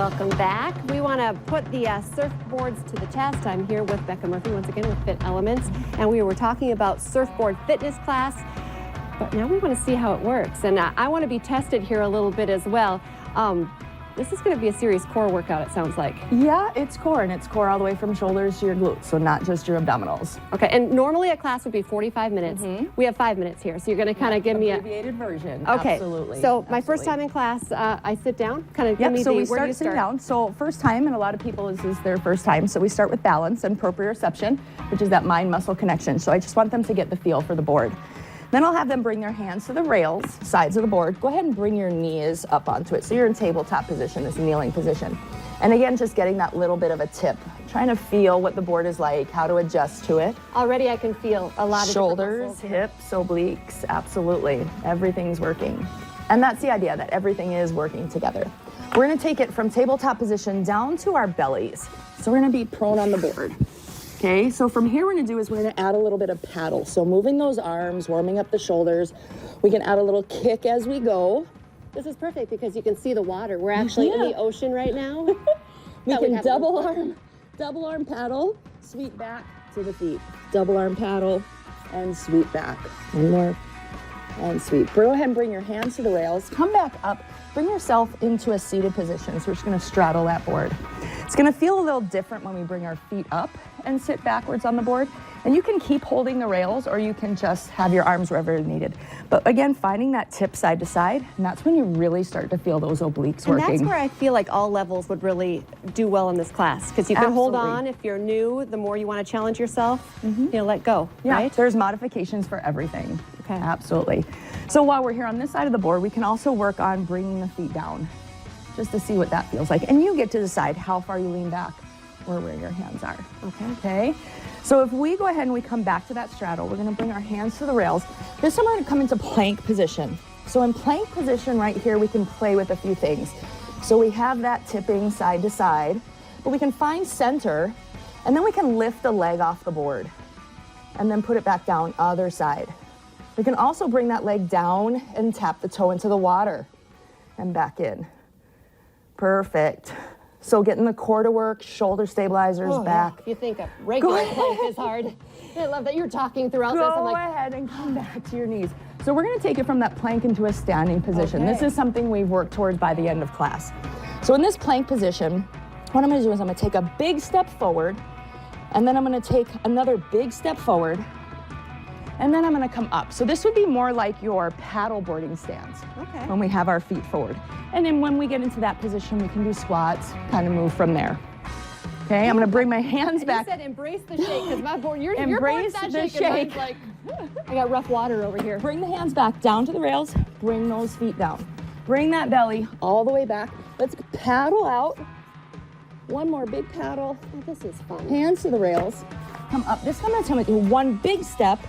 Welcome back. We want to put the surfboards to the test. I'm here with Becca Murphy once again with Fit Elements, and we were talking about surfboard fitness class, but now we want to see how it works, and I want to be tested here a little bit as well. This is going to be a serious core workout, it sounds like. Yeah, it's core, and it's core all the way from shoulders to your glutes, so not just your abdominals. Okay, and normally a class would be 45 minutes. We have 5 minutes here, so you're going to kind of give me a abbreviated version. Okay, Absolutely. So my first time in class, I sit down, kind of give me so the, we where do you start sitting down. So first time, and a lot of people this is their first time, so we start with balance and proprioception, which is that mind-muscle connection. So I just want them to get the feel for the board. Then I'll have them bring their hands to the rails, sides of the board. Go ahead and bring your knees up onto it. So you're in tabletop position, this kneeling position. And again, just getting that little bit of a tip, trying to feel what the board is like, how to adjust to it. Already I can feel a lot of shoulders, hips, obliques, absolutely. Everything's working. And that's the idea, that everything is working together. We're gonna take it from tabletop position down to our bellies. So we're gonna be prone on the board. Okay, so from here we're gonna do is we're gonna add a little bit of paddle. So moving those arms, warming up the shoulders. We can add a little kick as we go. This is perfect because you can see the water. We're actually in the ocean right now. We can double arm paddle, sweep back to the feet. Double arm paddle and sweep back. One more and sweep. Go ahead and bring your hands to the rails. Come back up. Bring yourself into a seated position. So we're just gonna straddle that board. It's gonna feel a little different when we bring our feet up and sit backwards on the board. And you can keep holding the rails or you can just have your arms wherever needed. But again, finding that tip side to side, and that's when you really start to feel those obliques working. And that's where I feel like all levels would really do well in this class, because you can hold on. If you're new, the more you want to challenge yourself, you know, let go, right? There's modifications for everything. Okay. Absolutely. So while we're here on this side of the board, we can also work on bringing the feet down just to see what that feels like. And you get to decide how far you lean back or where your hands are. Okay. So if we go ahead and we come back to that straddle, we're gonna bring our hands to the rails. This time we're gonna come into plank position. So in plank position right here, we can play with a few things. So we have that tipping side to side, but we can find center, and then we can lift the leg off the board and then put it back down, other side. We can also bring that leg down and tap the toe into the water and back in. Perfect. So getting the core to work, shoulder stabilizers back. You think a regular plank is hard. I love that you're talking throughout this. I'm Go like, ahead and come back to your knees. So we're gonna take it from that plank into a standing position. This is something we've worked towards by the end of class. So in this plank position, what I'm gonna do is I'm gonna take a big step forward, and then I'm gonna take another big step forward, and then I'm gonna come up. So this would be more like your paddle boarding stance when we have our feet forward. And then when we get into that position, we can do squats, kind of move from there. Okay, I'm gonna bring my hands back. You said embrace the shake, because my board, your Embrace board's not the shaking. Mine's shake. like, I got rough water over here. Bring the hands back down to the rails, bring those feet down. Bring that belly all the way back. Let's paddle out. One more big paddle. Oh, this is fun. Hands to the rails. Come up. This time I'm gonna do one big step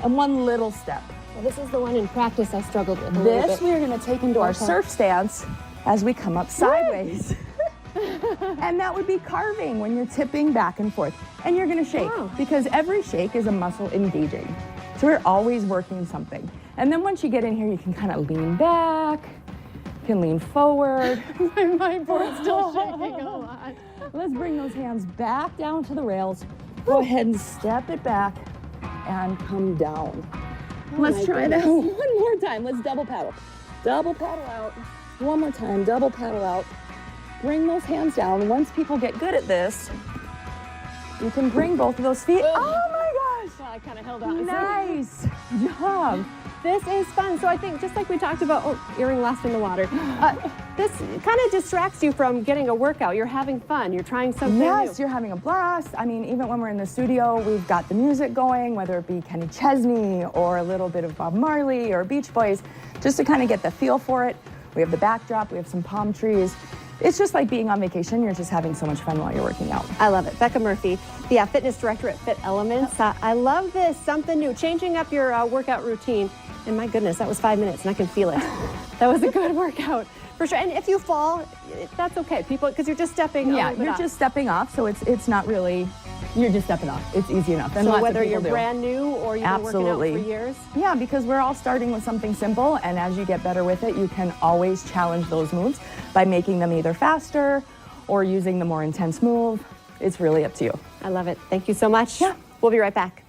and one little step. Well, this is the one in practice I struggled with a little This bit. we're gonna take into our surf stance as we come up sideways. And that would be carving when you're tipping back and forth. And you're gonna shake because every shake is a muscle engaging. So we're always working something. And then once you get in here, you can kind of lean back, you can lean forward. My board's still shaking a lot. Let's bring those hands back down to the rails. Go ahead and step it back and come down. Let's try that one more time. Let's double paddle. Double paddle out. One more time, double paddle out. Bring those hands down. Once people get good at this, you can bring both of those feet. Oh my gosh. Well, I kind of held on. Nice job. This is fun. So I think just like we talked about, earring lost in the water, this kind of distracts you from getting a workout. You're having fun. You're trying something new. Yes, you're having a blast. I mean, even when we're in the studio, we've got the music going, whether it be Kenny Chesney or a little bit of Bob Marley or Beach Boys, just to kind of get the feel for it. We have the backdrop, we have some palm trees. It's just like being on vacation. You're just having so much fun while you're working out. I love it. Becca Murphy, the fitness director at Fit Elements. I love this, something new, changing up your workout routine. And my goodness, that was 5 minutes and I can feel it. That was a good workout for sure. And if you fall, that's okay. People, because you're just stepping Yeah, you're just stepping off. So it's not really, you're just stepping off. It's easy enough. And so whether you're brand new or you've been working out for years? Yeah, because we're all starting with something simple. And as you get better with it, you can always challenge those moves by making them either faster or using the more intense move. It's really up to you. I love it. Thank you so much. Yeah. We'll be right back.